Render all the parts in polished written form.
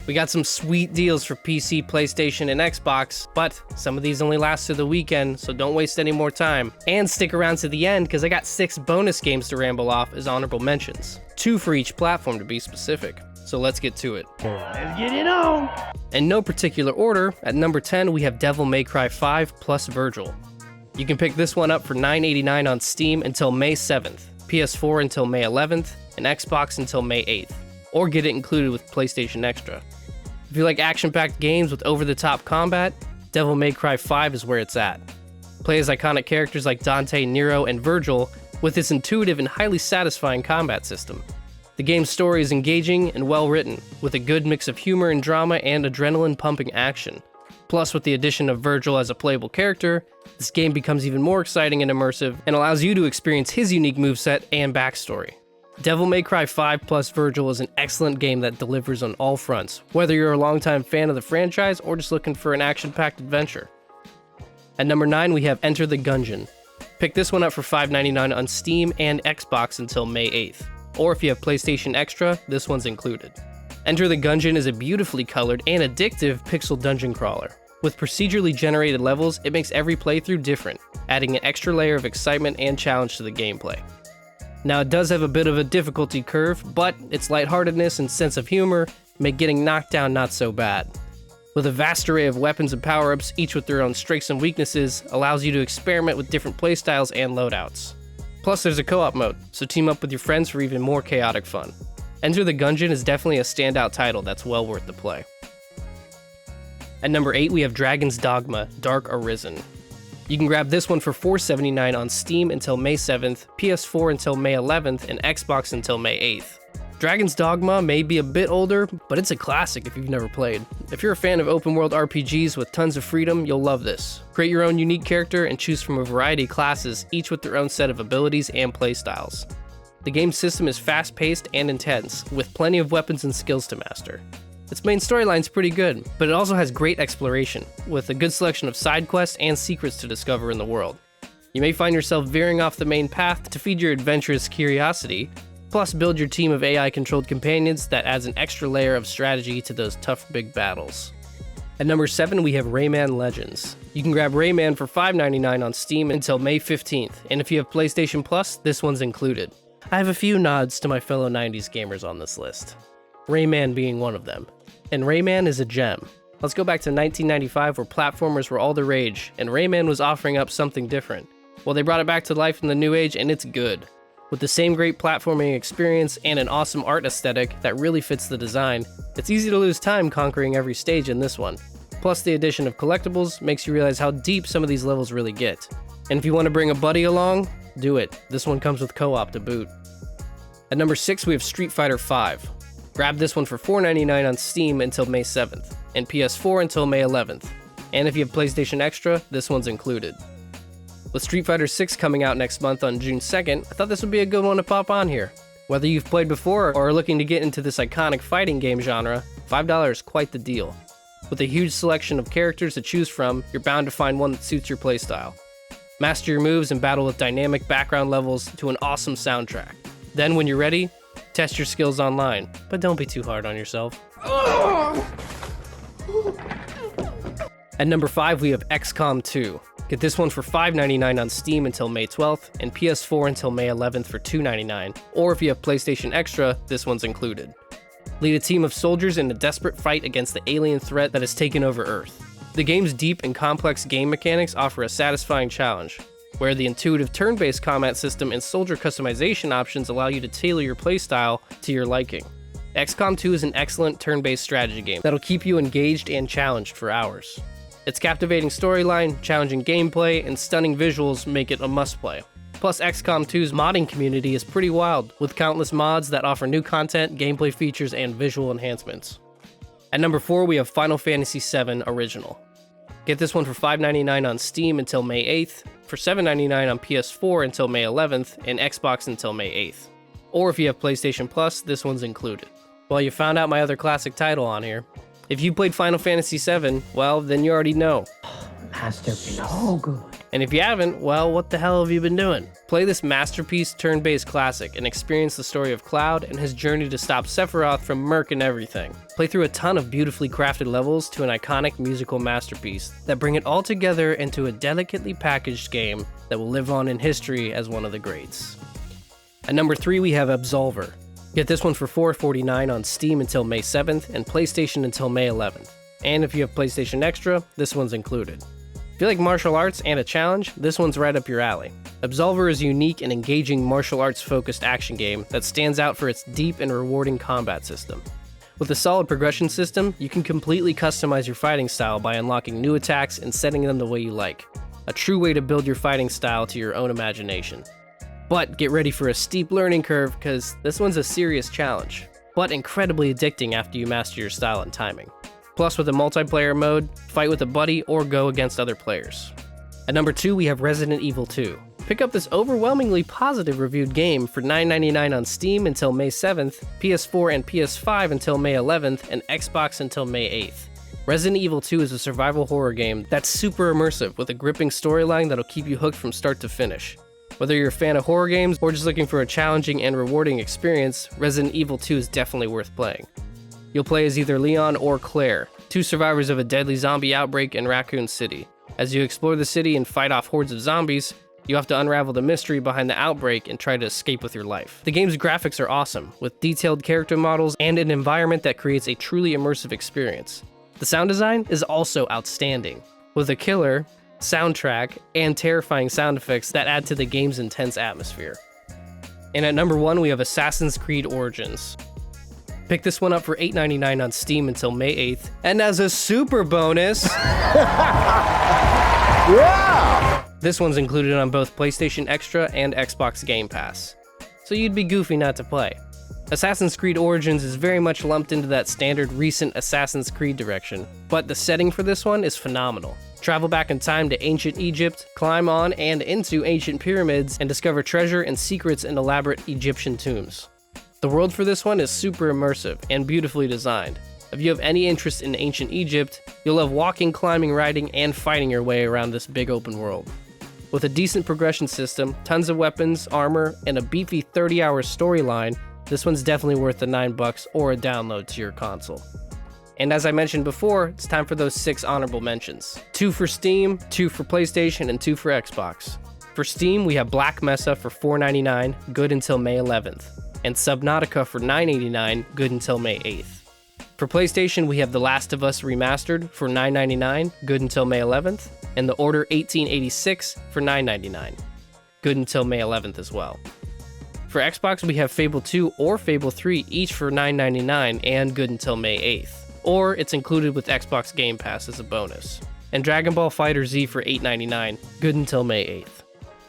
We got some sweet deals for PC, PlayStation, and Xbox, but some of these only last through the weekend, so don't waste any more time. And stick around to the end, because I got 6 bonus games to ramble off as honorable mentions. 2 for each platform to be specific. So let's get to it. Let's get it on! In no particular order, at number 10 we have Devil May Cry 5 plus Vergil. You can pick this one up for $9.89 on Steam until May 7th, PS4 until May 11th, and Xbox until May 8th, or get it included with PlayStation Extra. If you like action-packed games with over-the-top combat, Devil May Cry 5 is where it's at. Play as iconic characters like Dante, Nero, and Vergil with its intuitive and highly satisfying combat system. The game's story is engaging and well-written, with a good mix of humor and drama and adrenaline-pumping action. Plus, with the addition of Vergil as a playable character, this game becomes even more exciting and immersive, and allows you to experience his unique moveset and backstory. Devil May Cry 5 plus Vergil is an excellent game that delivers on all fronts, whether you're a longtime fan of the franchise or just looking for an action-packed adventure. At number 9 we have Enter the Gungeon. Pick this one up for $5.99 on Steam and Xbox until May 8th, or if you have PlayStation Extra, this one's included. Enter the Gungeon is a beautifully colored and addictive pixel dungeon crawler. With procedurally generated levels, it makes every playthrough different, adding an extra layer of excitement and challenge to the gameplay. Now, it does have a bit of a difficulty curve, but its lightheartedness and sense of humor make getting knocked down not so bad. With a vast array of weapons and power-ups, each with their own strengths and weaknesses, allows you to experiment with different playstyles and loadouts. Plus, there's a co-op mode, so team up with your friends for even more chaotic fun. Enter the Gungeon is definitely a standout title that's well worth the play. At number 8 we have Dragon's Dogma, Dark Arisen. You can grab this one for $4.79 on Steam until May 7th, PS4 until May 11th, and Xbox until May 8th. Dragon's Dogma may be a bit older, but it's a classic if you've never played. If you're a fan of open world RPGs with tons of freedom, you'll love this. Create your own unique character and choose from a variety of classes, each with their own set of abilities and playstyles. The game system is fast-paced and intense, with plenty of weapons and skills to master. Its main storyline's pretty good, but it also has great exploration, with a good selection of side quests and secrets to discover in the world. You may find yourself veering off the main path to feed your adventurous curiosity, plus build your team of AI-controlled companions that adds an extra layer of strategy to those tough big battles. At number 7 we have Rayman Legends. You can grab Rayman for $5.99 on Steam until May 15th, and if you have PlayStation Plus, this one's included. I have a few nods to my fellow 90s gamers on this list, Rayman being one of them. And Rayman is a gem. Let's go back to 1995 where platformers were all the rage, and Rayman was offering up something different. Well, they brought it back to life in the new age, and it's good. With the same great platforming experience and an awesome art aesthetic that really fits the design, it's easy to lose time conquering every stage in this one. Plus, the addition of collectibles makes you realize how deep some of these levels really get. And if you want to bring a buddy along, do it. This one comes with co-op to boot. At number 6 we have Street Fighter 5. Grab this one for $4.99 on Steam until May 7th, and PS4 until May 11th. And if you have PlayStation Extra, this one's included. With Street Fighter 6 coming out next month on June 2nd, I thought this would be a good one to pop on here. Whether you've played before or are looking to get into this iconic fighting game genre, $5 is quite the deal. With a huge selection of characters to choose from, you're bound to find one that suits your playstyle. Master your moves and battle with dynamic background levels to an awesome soundtrack. Then when you're ready, test your skills online, but don't be too hard on yourself. At number 5 we have XCOM 2. Get this one for $5.99 on Steam until May 12th, and PS4 until May 11th for $2.99, or if you have PlayStation Extra, this one's included. Lead a team of soldiers in a desperate fight against the alien threat that has taken over Earth. The game's deep and complex game mechanics offer a satisfying challenge, where the intuitive turn-based combat system and soldier customization options allow you to tailor your playstyle to your liking. XCOM 2 is an excellent turn-based strategy game that'll keep you engaged and challenged for hours. Its captivating storyline, challenging gameplay, and stunning visuals make it a must-play. Plus, XCOM 2's modding community is pretty wild, with countless mods that offer new content, gameplay features, and visual enhancements. At number 4 we have Final Fantasy VII Original. Get this one for $5.99 on Steam until May 8th, for $7.99 on PS4 until May 11th, and Xbox until May 8th. Or if you have PlayStation Plus, this one's included. Well, you found out my other classic title on here. If you played Final Fantasy VII, well, then you already know. Master, so good. And if you haven't, well, what the hell have you been doing? Play this masterpiece turn-based classic and experience the story of Cloud and his journey to stop Sephiroth from murking everything. Play through a ton of beautifully crafted levels to an iconic musical masterpiece that bring it all together into a delicately packaged game that will live on in history as one of the greats. At number 3, we have Absolver. Get this one for $4.49 on Steam until May 7th and PlayStation until May 11th. And if you have PlayStation Extra, this one's included. If you like martial arts and a challenge, this one's right up your alley. Absolver is a unique and engaging martial arts focused action game that stands out for its deep and rewarding combat system. With a solid progression system, you can completely customize your fighting style by unlocking new attacks and setting them the way you like. A true way to build your fighting style to your own imagination. But get ready for a steep learning curve because this one's a serious challenge, but incredibly addicting after you master your style and timing. Plus, with a multiplayer mode, fight with a buddy or go against other players. At number 2, we have Resident Evil 2. Pick up this overwhelmingly positive reviewed game for $9.99 on Steam until May 7th, PS4 and PS5 until May 11th, and Xbox until May 8th. Resident Evil 2 is a survival horror game that's super immersive with a gripping storyline that'll keep you hooked from start to finish. Whether you're a fan of horror games or just looking for a challenging and rewarding experience, Resident Evil 2 is definitely worth playing. You'll play as either Leon or Claire, two survivors of a deadly zombie outbreak in Raccoon City. As you explore the city and fight off hordes of zombies, you have to unravel the mystery behind the outbreak and try to escape with your life. The game's graphics are awesome, with detailed character models and an environment that creates a truly immersive experience. The sound design is also outstanding, with a killer soundtrack and terrifying sound effects that add to the game's intense atmosphere. And at number 1, we have Assassin's Creed Origins. Pick this one up for $8.99 on Steam until May 8th. And as a super bonus, Yeah! This one's included on both PlayStation Extra and Xbox Game Pass. So you'd be goofy not to play. Assassin's Creed Origins is very much lumped into that standard recent Assassin's Creed direction, but the setting for this one is phenomenal. Travel back in time to ancient Egypt, climb on and into ancient pyramids, and discover treasure and secrets in elaborate Egyptian tombs. The world for this one is super immersive and beautifully designed. If you have any interest in ancient Egypt, you'll love walking, climbing, riding, and fighting your way around this big open world. With a decent progression system, tons of weapons, armor, and a beefy 30-hour storyline, this one's definitely worth the $9 or a download to your console. And as I mentioned before, it's time for those 6 honorable mentions. 2 for Steam, 2 for PlayStation, and 2 for Xbox. For Steam, we have Black Mesa for $4.99, good until May 11th, and Subnautica for $9.89, good until May 8th. For PlayStation, we have The Last of Us Remastered for $9.99, good until May 11th, and The Order 1886 for $9.99, good until May 11th as well. For Xbox, we have Fable 2 or Fable 3, each for $9.99 and good until May 8th, or it's included with Xbox Game Pass as a bonus. And Dragon Ball FighterZ for $8.99, good until May 8th.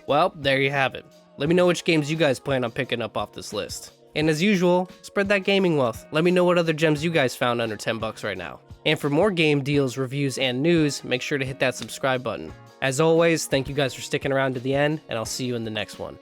Well, there you have it. Let me know which games you guys plan on picking up off this list. And as usual, spread that gaming wealth. Let me know what other gems you guys found under $10 right now. And for more game deals, reviews, and news, make sure to hit that subscribe button. As always, thank you guys for sticking around to the end, and I'll see you in the next one.